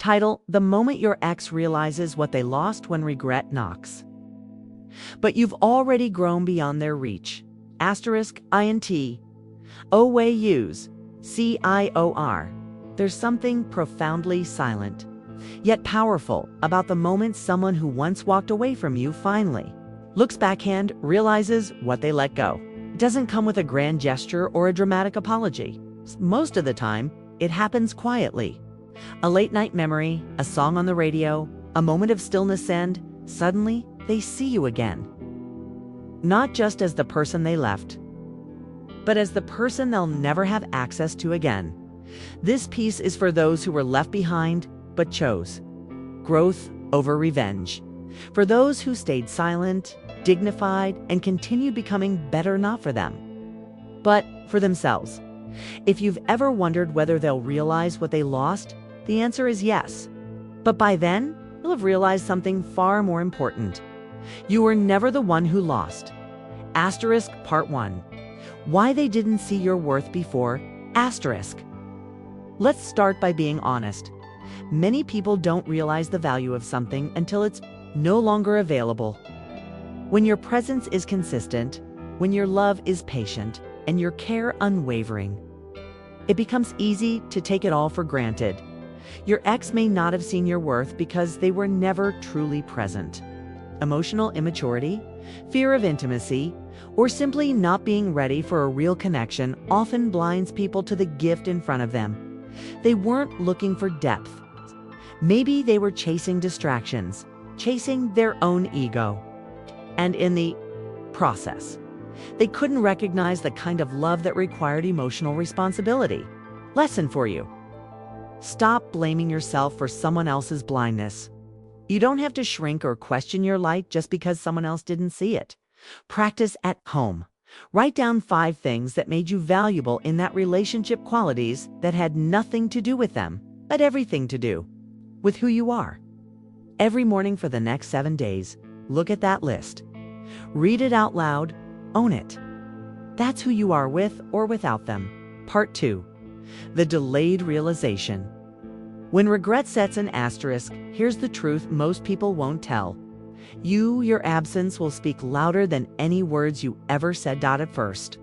Title: The moment your ex realizes what they lost when regret knocks. But you've already grown beyond their reach. Asterisk INT. O-way use. CIOR. There's something profoundly silent, yet powerful, about the moment someone who once walked away from you finally looks backhand, realizes what they let go. It doesn't come with a grand gesture or a dramatic apology. Most of the time, it happens quietly. A late-night memory, a song on the radio, a moment of stillness, and suddenly they see you again. Not just as the person they left, but as the person they'll never have access to again. This piece is for those who were left behind but chose growth over revenge. For those who stayed silent, dignified, and continued becoming better not for them, but for themselves. If you've ever wondered whether they'll realize what they lost, the answer is yes. But by then, you'll have realized something far more important. You were never the one who lost. Asterisk Part 1. Why they didn't see your worth before. Asterisk. Let's start by being honest. Many people don't realize the value of something until it's no longer available. When your presence is consistent, when your love is patient, and your care unwavering, it becomes easy to take it all for granted. Your ex may not have seen your worth because they were never truly present. Emotional immaturity, fear of intimacy, or simply not being ready for a real connection often blinds people to the gift in front of them. They weren't looking for depth. Maybe they were chasing distractions, chasing their own ego. And in the process, they couldn't recognize the kind of love that required emotional responsibility. Lesson for you: stop blaming yourself for someone else's blindness. You don't have to shrink or question your light just because someone else didn't see it. Practice at home. Write down 5 things that made you valuable in that relationship, qualities that had nothing to do with them, but everything to do with who you are. Every morning for the next 7 days, look at that list. Read it out loud. Own it. That's who you are with or without them. Part 2. The delayed realization. When regret sets an asterisk, here's the truth most people won't tell. Your absence will speak louder than any words you ever said. At first,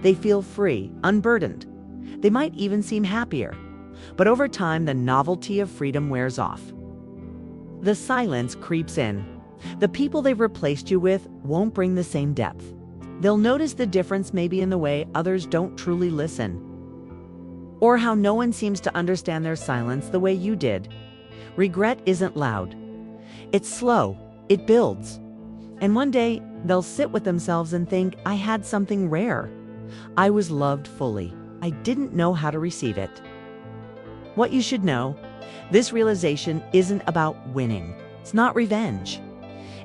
they feel free, unburdened. They might even seem happier. But over time, the novelty of freedom wears off. The silence creeps in. The people they've replaced you with won't bring the same depth. They'll notice the difference maybe in the way others don't truly listen, or how no one seems to understand their silence the way you did. Regret isn't loud. It's slow. It builds. And one day, they'll sit with themselves and think, I had something rare. I was loved fully. I didn't know how to receive it. What you should know: this realization isn't about winning. It's not revenge.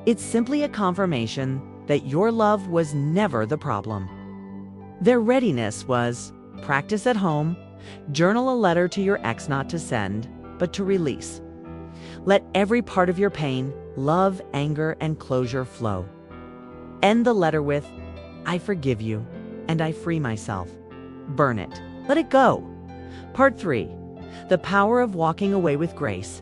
It's simply a confirmation that your love was never the problem. Their readiness was. Practice at home. Journal a letter to your ex, not to send, but to release. Let every part of your pain, love, anger, and closure flow. End the letter with, I forgive you, and I free myself. Burn it. Let it go. Part 3. The power of walking away with grace.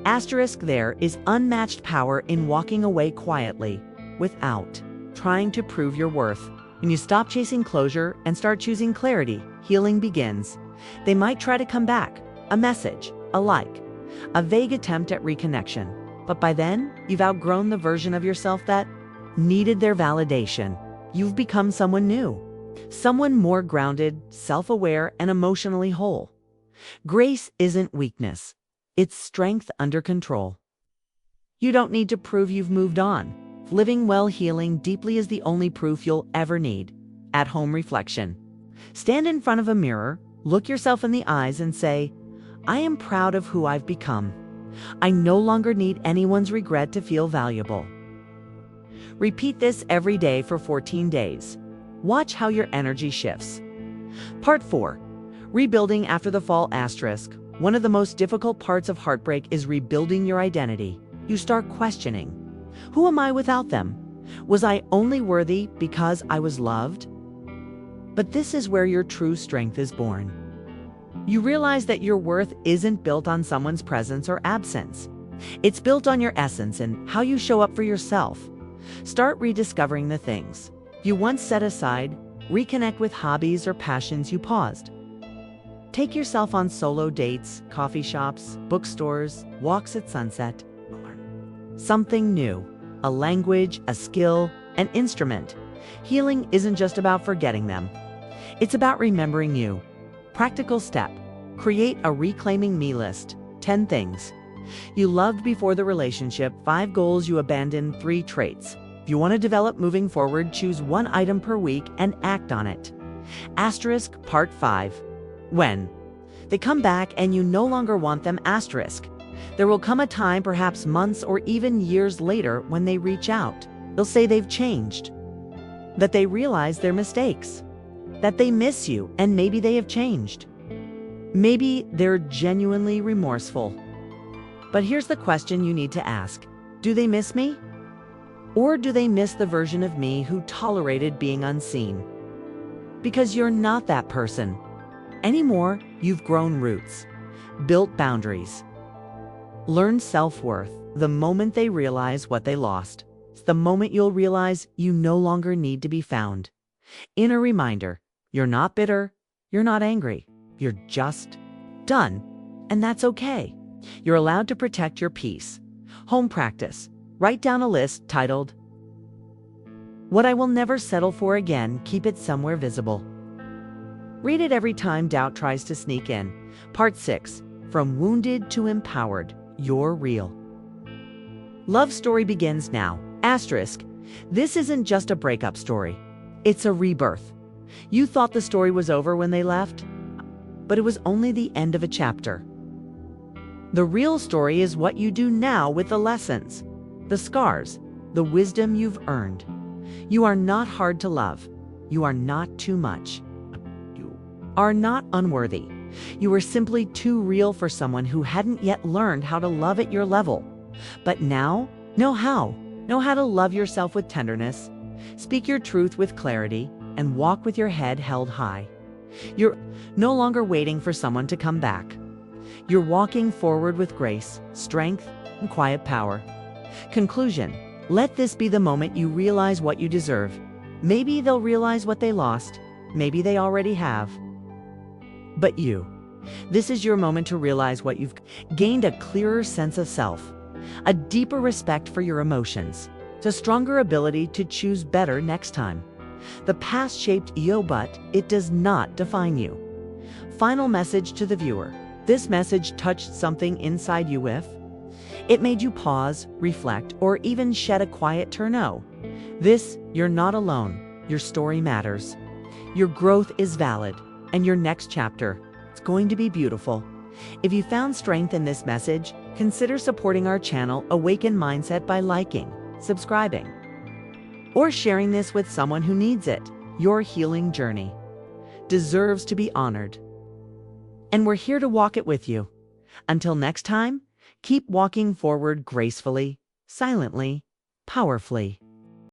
Asterisk: there is unmatched power in walking away quietly, without trying to prove your worth. When you stop chasing closure and start choosing clarity, healing begins. They might try to come back, a message, a like, a vague attempt at reconnection. But by then, you've outgrown the version of yourself that needed their validation. You've become someone new, someone more grounded, self-aware, and emotionally whole. Grace isn't weakness. It's strength under control. You don't need to prove you've moved on. Living well, healing deeply is the only proof you'll ever need. At home reflection. Stand in front of a mirror, look yourself in the eyes and say, I am proud of who I've become. I no longer need anyone's regret to feel valuable. Repeat this every day for 14 days. Watch how your energy shifts. Part 4. Rebuilding after the fall asterisk. One of the most difficult parts of heartbreak is rebuilding your identity. You start questioning, who am I without them? Was I only worthy because I was loved? But this is where your true strength is born. You realize that your worth isn't built on someone's presence or absence. It's built on your essence and how you show up for yourself. Start rediscovering the things you once set aside. Reconnect with hobbies or passions you paused. Take yourself on solo dates, coffee shops, bookstores, walks at sunset. Something new, a language, a skill, an instrument. Healing isn't just about forgetting them. It's about remembering you. Practical step. Create a reclaiming me list. 10 things you loved before the relationship, 5 goals you abandoned, 3 traits you want to develop moving forward. Choose 1 item per week and act on it. Asterisk part 5. When they come back and you no longer want them, asterisk. There will come a time, perhaps months or even years later, when they reach out. They'll say they've changed, that they realize their mistakes, that they miss you, and maybe they have changed. Maybe they're genuinely remorseful. But here's the question you need to ask. Do they miss me? Or do they miss the version of me who tolerated being unseen? Because you're not that person anymore. You've grown roots, built boundaries, learned self-worth. The moment they realize what they lost, it's the moment you'll realize you no longer need to be found. Inner reminder, you're not bitter, you're not angry, you're just done, and that's okay. You're allowed to protect your peace. Home practice. Write down a list titled, "What I Will Never Settle For Again." Keep it somewhere visible. Read it every time doubt tries to sneak in. Part 6. From Wounded to Empowered. You're real. Love story begins now. Asterisk. This isn't just a breakup story. It's a rebirth. You thought the story was over when they left, but it was only the end of a chapter. The real story is what you do now with the lessons, the scars, the wisdom you've earned. You are not hard to love. You are not too much. You are not unworthy. You were simply too real for someone who hadn't yet learned how to love at your level. But now, know how. Know how to love yourself with tenderness, speak your truth with clarity, and walk with your head held high. You're no longer waiting for someone to come back. You're walking forward with grace, strength, and quiet power. Conclusion. Let this be the moment you realize what you deserve. Maybe they'll realize what they lost. Maybe they already have. But you. This is your moment to realize what you've gained: a clearer sense of self, a deeper respect for your emotions, a stronger ability to choose better next time. The past shaped you, but it does not define you. Final message to the viewer. This message touched something inside you. If it made you pause, reflect, or even shed a quiet tear, know this: you're not alone. Your story matters. Your growth is valid, and your next chapter, it's going to be beautiful. If you found strength in this message, consider supporting our channel Awaken Mindset by liking, subscribing, or sharing this with someone who needs it. Your healing journey deserves to be honored, and we're here to walk it with you. Until next time, keep walking forward gracefully, silently, powerfully.